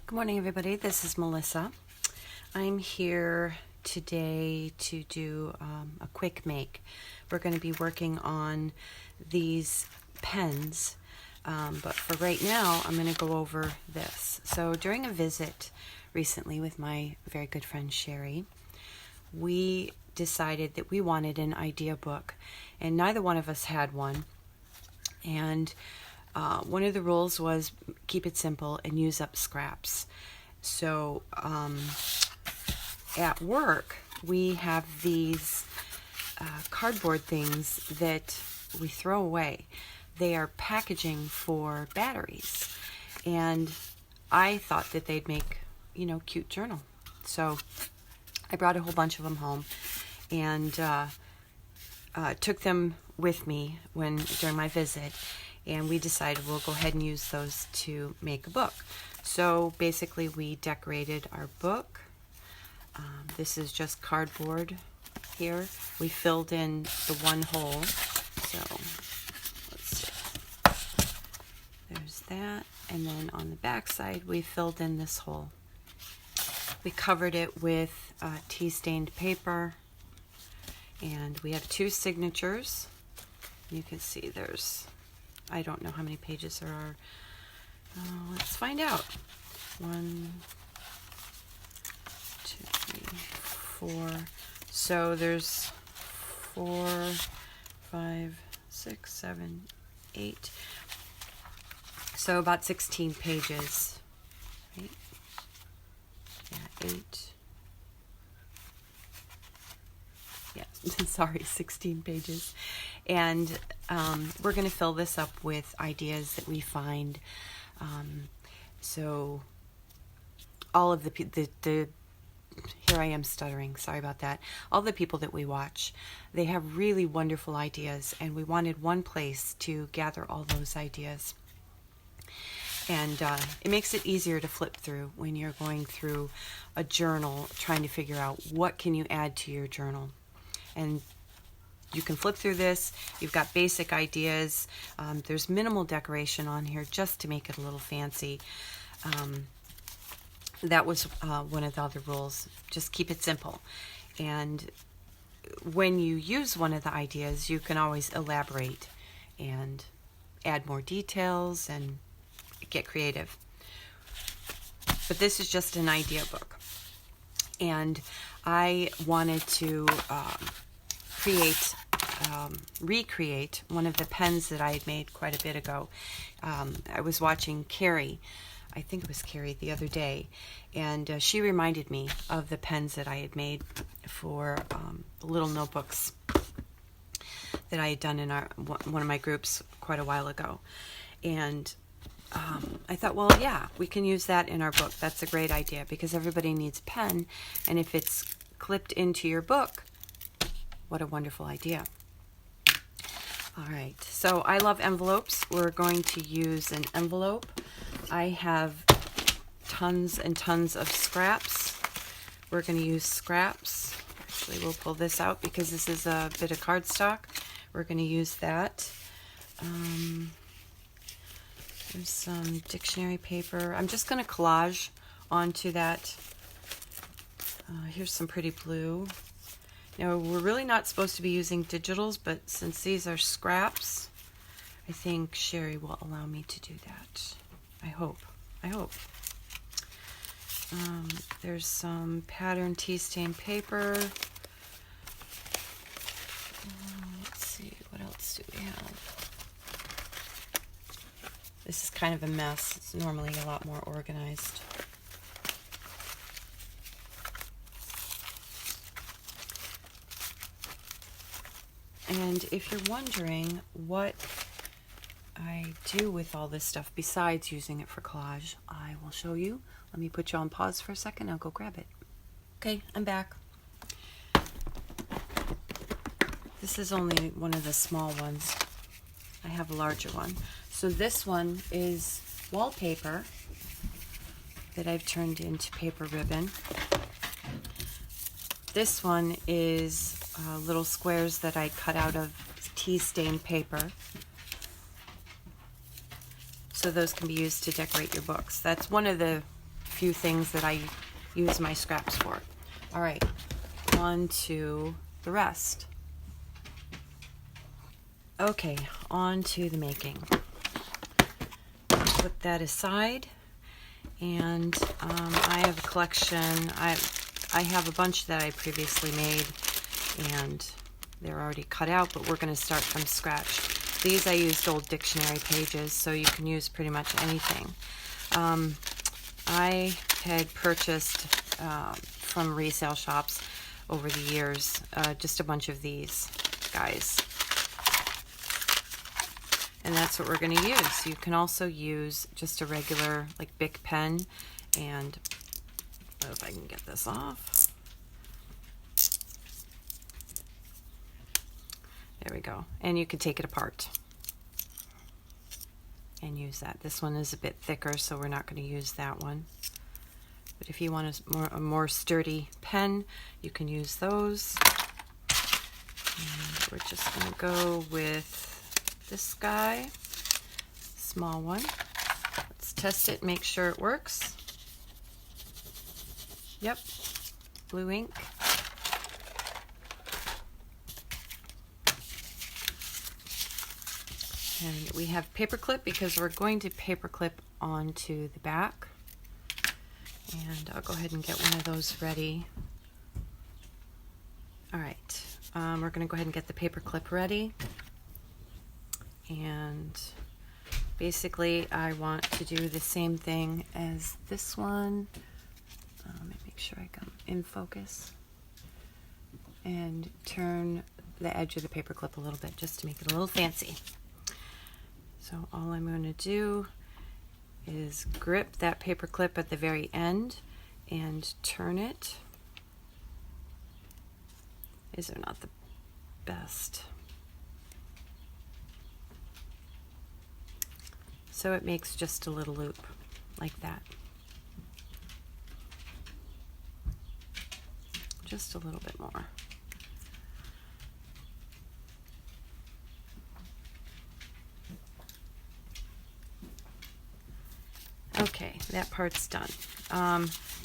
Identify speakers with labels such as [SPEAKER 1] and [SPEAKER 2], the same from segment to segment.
[SPEAKER 1] Good morning, everybody. This is Melissa. I'm here today to do a quick make. We're going to be working on these pens, but for right now, I'm going to go over this. So during a visit recently with my very good friend Sherry, we decided that we wanted an idea book, and neither one of us had one. And one of the rules was keep it simple and use up scraps. So at work, we have these cardboard things that we throw away. They are packaging for batteries. And I thought that they'd make, cute journal. So I brought a whole bunch of them home and took them with me during my visit. And we decided we'll go ahead and use those to make a book. So basically we decorated our book. This is just cardboard here. We filled in the one hole. So let's see. There's that. And then on the back side we filled in this hole. We covered it with tea-stained paper. And we have 2 signatures. You can see I don't know how many pages there are. Let's find out. 1, 2, 3, 4. So there's 4, 5, 6, 7, 8. So about 16 pages. Right? Yeah, 8. Yeah, sorry, 16 pages. And we're going to fill this up with ideas that we find. So all of the here I am stuttering, sorry about that. All the people that we watch, they have really wonderful ideas, and we wanted one place to gather all those ideas. And it makes it easier to flip through when you're going through a journal, trying to figure out what can you add to your journal. And you can flip through this. You've got basic ideas. There's minimal decoration on here just to make it a little fancy. That was one of the other rules. Just keep it simple. And when you use one of the ideas, you can always elaborate and add more details and get creative. But this is just an idea book. And I wanted to recreate one of the pens that I had made quite a bit ago. I was watching Carrie, I think it was Carrie, the other day, and she reminded me of the pens that I had made for the little notebooks that I had done in one of my groups quite a while ago. And I thought, well, yeah, we can use that in our book. That's a great idea because everybody needs a pen, and if it's clipped into your book, what a wonderful idea. All right, so I love envelopes. We're going to use an envelope. I have tons and tons of scraps. We're going to use scraps. Actually, we'll pull this out because this is a bit of cardstock. We're going to use that. There's some dictionary paper. I'm just going to collage onto that. Here's some pretty blue. Now, we're really not supposed to be using digitals, but since these are scraps, I think Sherry will allow me to do that. I hope. There's some pattern tea-stained paper. Let's see, what else do we have? This is kind of a mess. It's normally a lot more organized. And if you're wondering what I do with all this stuff besides using it for collage, I will show you. Let me put you on pause for a second. I'll go grab it. Okay, I'm back. This is only one of the small ones. I have a larger one. So this one is wallpaper that I've turned into paper ribbon. This one is little squares that I cut out of tea-stained paper. So those can be used to decorate your books. That's one of the few things that I use my scraps for. All right, on to the rest. Okay, on to the making. Put that aside, and I have a collection. I have a bunch that I previously made, and they're already cut out, but we're going to start from scratch. These I used old dictionary pages, so you can use pretty much anything. I had purchased from resale shops over the years just a bunch of these guys. And that's what we're going to use. You can also use just a regular like Bic pen, and if I can get this off. There we go. And you can take it apart and use that. This one is a bit thicker, so we're not going to use that one. But if you want a more sturdy pen, you can use those. And we're just going to go with this guy, small one. Let's test it, make sure it works. Yep, blue ink. And we have paperclip because we're going to paperclip onto the back. And I'll go ahead and get one of those ready. All right, we're going to go ahead and get the paperclip ready. And basically I want to do the same thing as this one. Let me make sure I come in focus. And turn the edge of the paperclip a little bit just to make it a little fancy. So all I'm going to do is grip that paperclip at the very end and turn it. These are not the best. So it makes just a little loop like that. Just a little bit more. Okay, that part's done.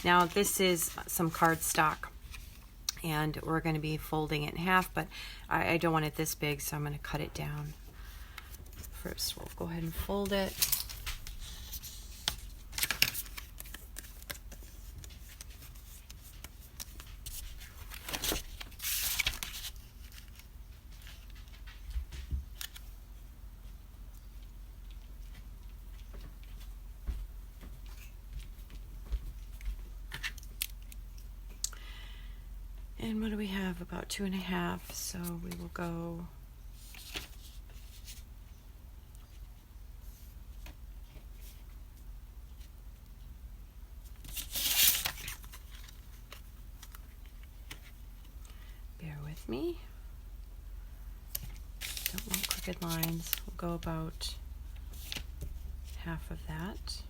[SPEAKER 1] Now this is some cardstock, and we're going to be folding it in half, but I don't want it this big, so I'm going to cut it down. First, we'll go ahead and fold it. And what do we have? About 2.5, so we will go me. Don't want crooked lines. We'll go about half of that.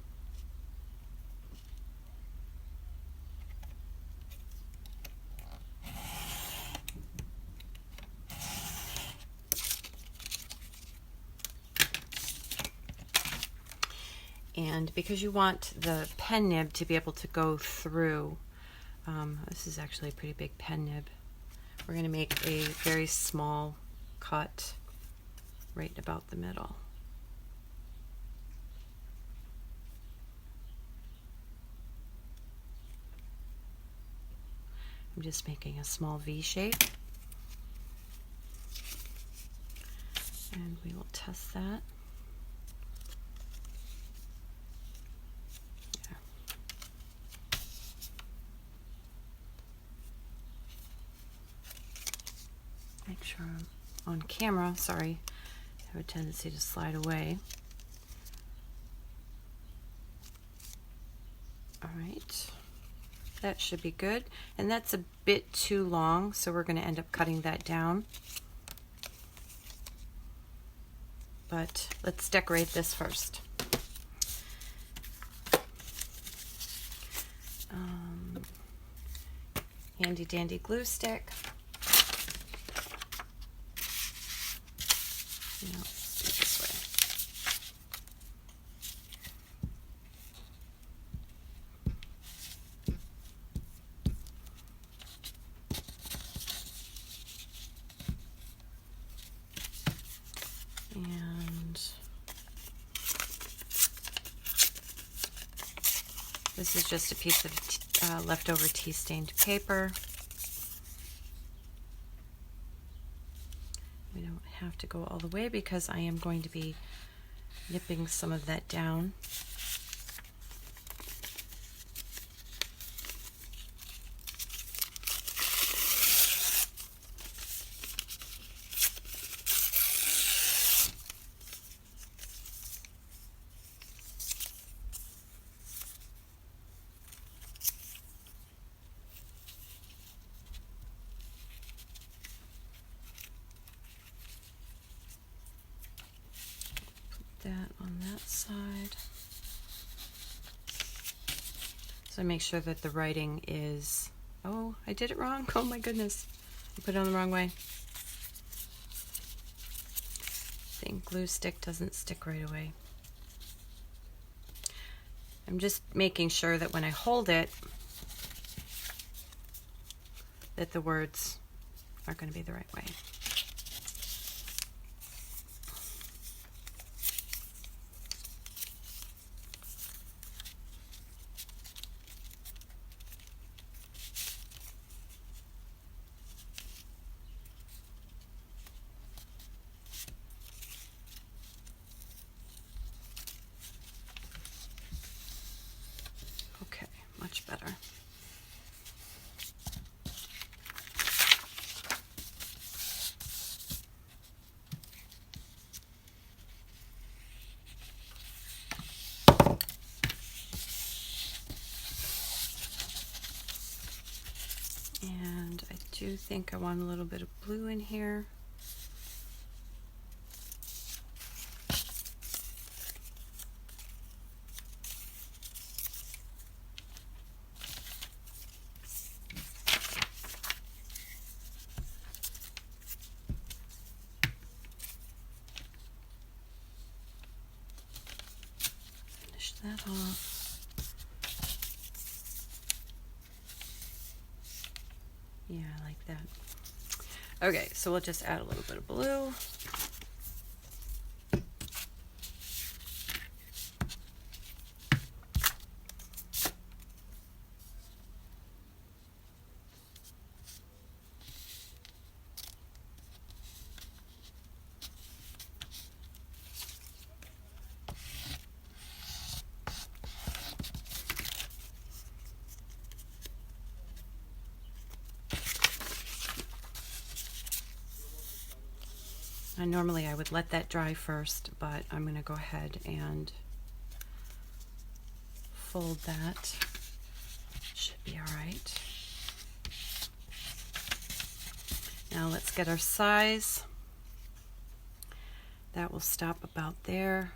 [SPEAKER 1] And because you want the pen nib to be able to go through, this is actually a pretty big pen nib. We're going to make a very small cut right about the middle. I'm just making a small V shape. And we will test that. Make sure I'm on camera. Sorry, I have a tendency to slide away. All right, that should be good. And that's a bit too long, so we're going to end up cutting that down. But let's decorate this first. Handy dandy glue stick. No, let's do it this way. This is just a piece of leftover tea-stained paper. We don't have to go all the way because I am going to be nipping some of that down. That on that side. So I make sure that the writing is, oh, I did it wrong. Oh my goodness. I put it on the wrong way. The ink glue stick doesn't stick right away. I'm just making sure that when I hold it, that the words are going to be the right way. Okay, much better. And I do think I want a little bit of blue in here. Finish that off. Yeah, I like that. Okay, so we'll just add a little bit of blue. And normally I would let that dry first, but I'm going to go ahead and fold that. Should be all right. Now let's get our size. That will stop about there.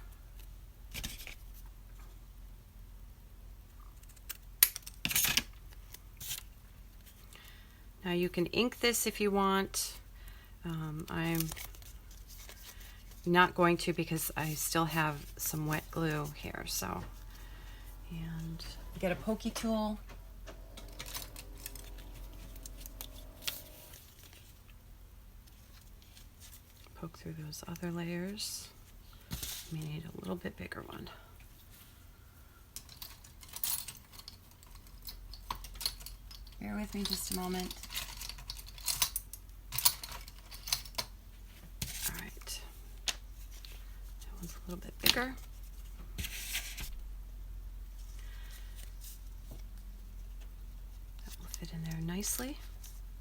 [SPEAKER 1] Now you can ink this if you want. I'm not going to because I still have some wet glue here. So, and get a pokey tool. Poke through those other layers. We need a little bit bigger one. Bear with me just a moment. All right. That one's a little bit bigger. That will fit in there nicely,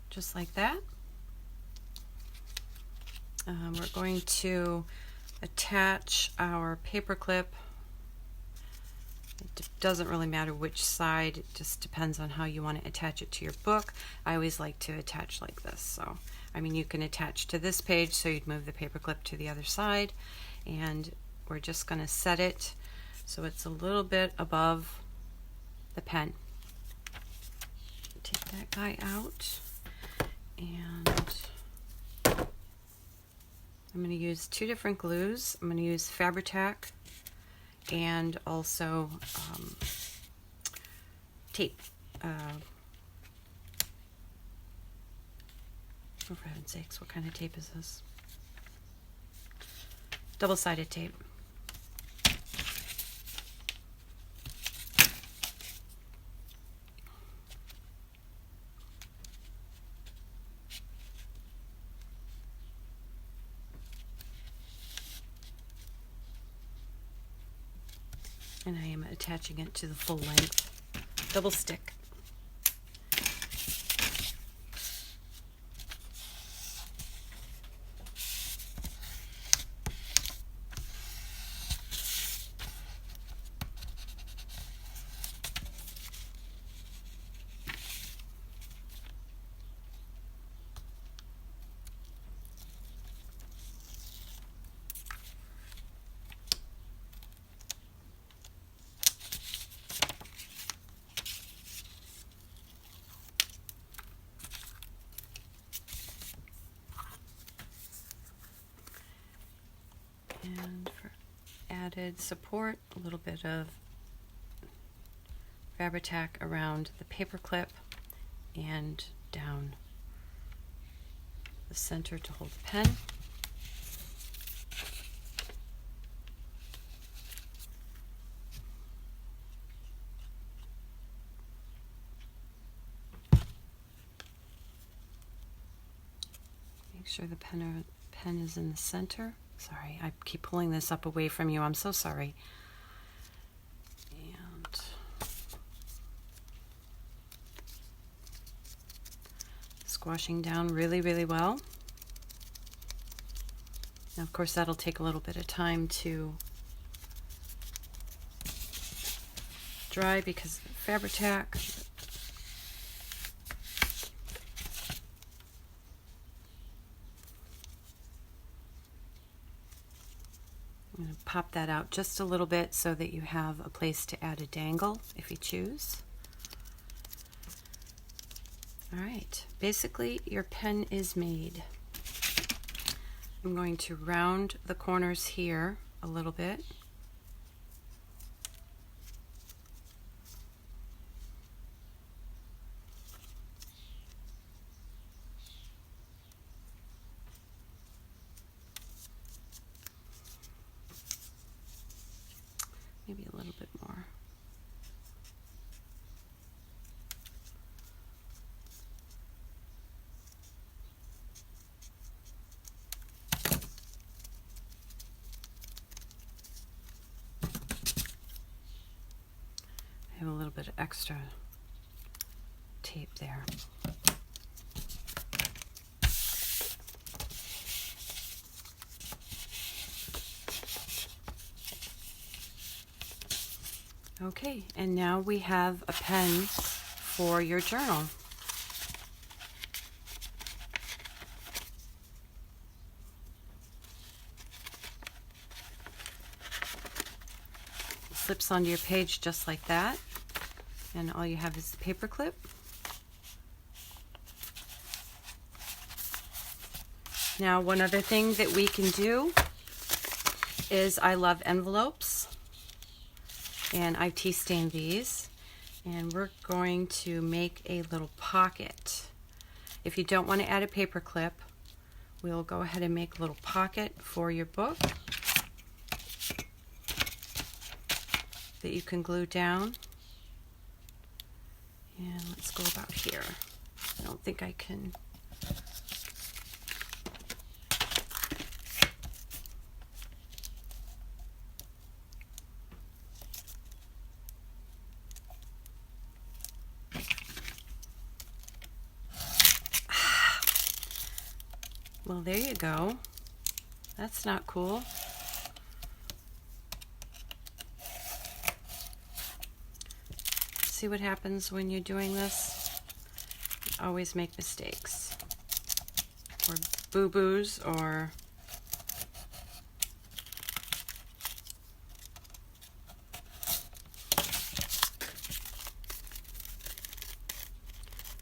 [SPEAKER 1] just like that. We're going to attach our paper clip. It doesn't really matter which side, it just depends on how you want to attach it to your book. I always like to attach like this. So, I mean, you can attach to this page, so you'd move the paper clip to the other side, and we're just going to set it so it's a little bit above the pen. Take that guy out, and I'm going to use two different glues. I'm going to use Fabri-Tac and also tape. Oh, for heaven's sakes, what kind of tape is this? Double-sided tape. And I am attaching it to the full length double stick. And for added support, a little bit of Fabri-Tac around the paper clip and down the center to hold the pen. Make sure the pen is in the center. Sorry, I keep pulling this up away from you. I'm so sorry. And squashing down really, really well. Now, of course, that'll take a little bit of time to dry because of the Fabri-Tac. I'm going to pop that out just a little bit so that you have a place to add a dangle if you choose. All right, basically your pen is made. I'm going to round the corners here a little bit. Maybe a little bit more. I have a little bit of extra tape there. Okay, and now we have a pen for your journal. It slips onto your page just like that, and all you have is the paper clip. Now, one other thing that we can do is I love envelopes. And I've tea stained these, and we're going to make a little pocket. If you don't want to add a paper clip, we'll go ahead and make a little pocket for your book that you can glue down. And let's go about here. I don't think I can. Well, there you go. That's not cool. See what happens when you're doing this? You always make mistakes. Or boo-boos, or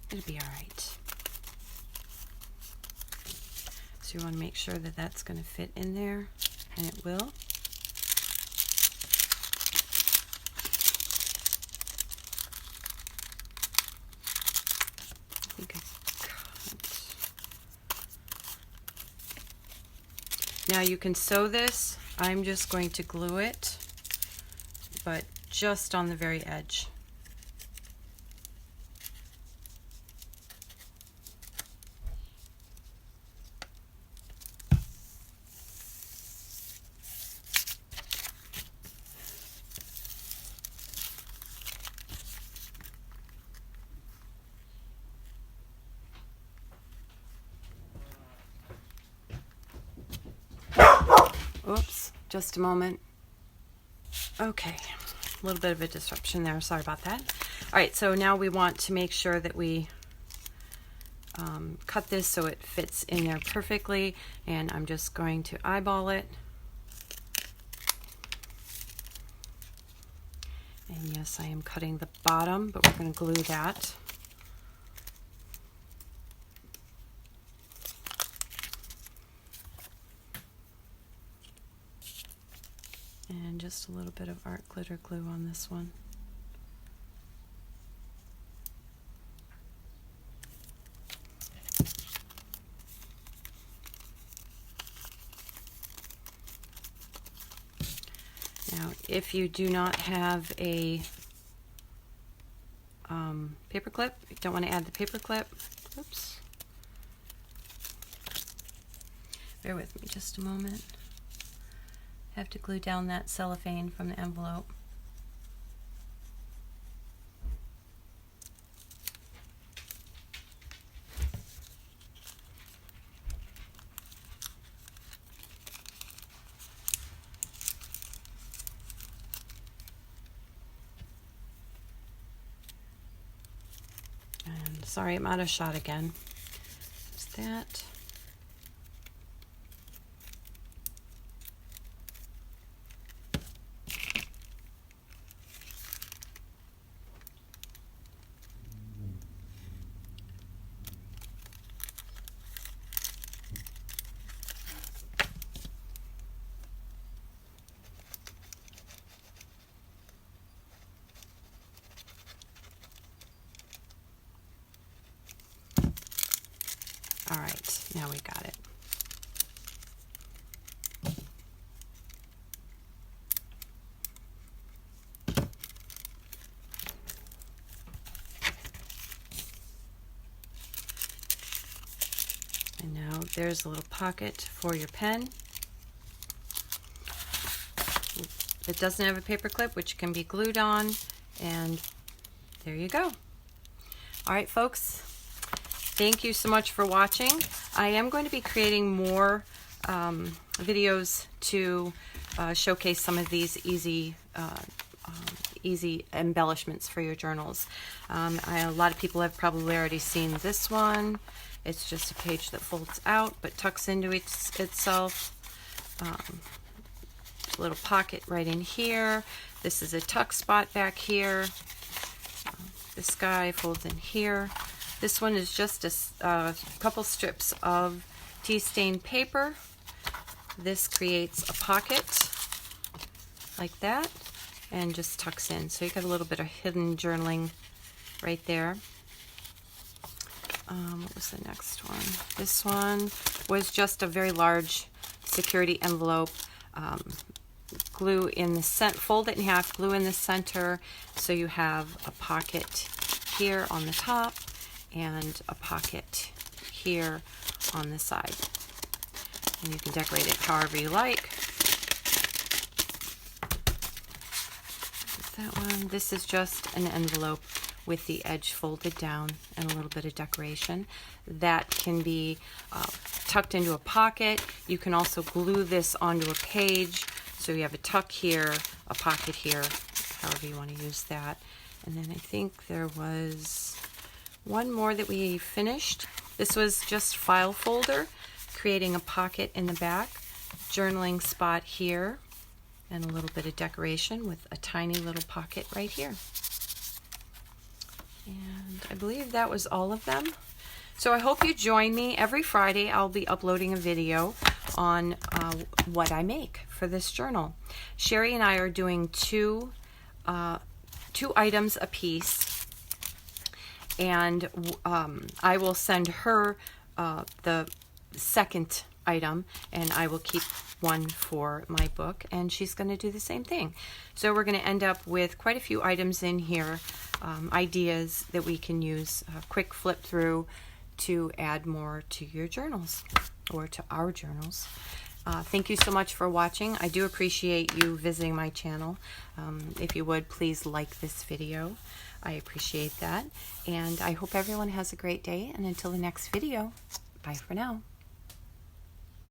[SPEAKER 1] it'll be all right. So you want to make sure that that's going to fit in there, and it will. I think I cut. Now you can sew this. I'm just going to glue it, but just on the very edge. just a moment. Okay, a little bit of a disruption there. Sorry about that. All right, so now we want to make sure that we cut this so it fits in there perfectly, and I'm just going to eyeball it. And yes, I am cutting the bottom, but we're going to glue that. And just a little bit of art glitter glue on this one. Now, if you do not have a paper clip, you don't want to add the paper clip. Oops. Bear with me just a moment. I have to glue down that cellophane from the envelope. And sorry, I'm out of shot again. There's that. All right, now we got it. And now there's a little pocket for your pen. It doesn't have a paper clip, which can be glued on, and there you go. All right, folks. Thank you so much for watching. I am going to be creating more videos to showcase some of these easy embellishments for your journals. A lot of people have probably already seen this one. It's just a page that folds out but tucks into itself. A little pocket right in here. This is a tuck spot back here. This guy folds in here. This one is just a couple strips of tea stained paper. This creates a pocket like that and just tucks in. So you got a little bit of hidden journaling right there. What was the next one? This one was just a very large security envelope. Glue in the center, fold it in half, glue in the center, so you have a pocket here on the top and a pocket here on the side. And you can decorate it however you like. That one. This is just an envelope with the edge folded down and a little bit of decoration. That can be tucked into a pocket. You can also glue this onto a page, so you have a tuck here, a pocket here, however you want to use that. And then I think there was one more that we finished. This was just file folder, creating a pocket in the back, journaling spot here, and a little bit of decoration with a tiny little pocket right here. And I believe that was all of them. So I hope you join me. Every Friday I'll be uploading a video on what I make for this journal. Sherry and I are doing two items a piece, and I will send her the second item, and I will keep one for my book, and she's going to do the same thing. So we're going to end up with quite a few items in here, ideas that we can use, a quick flip through to add more to your journals, or to our journals. Thank you so much for watching. I do appreciate you visiting my channel. If you would, please like this video. I appreciate that. And I hope everyone has a great day. And until the next video, bye for now.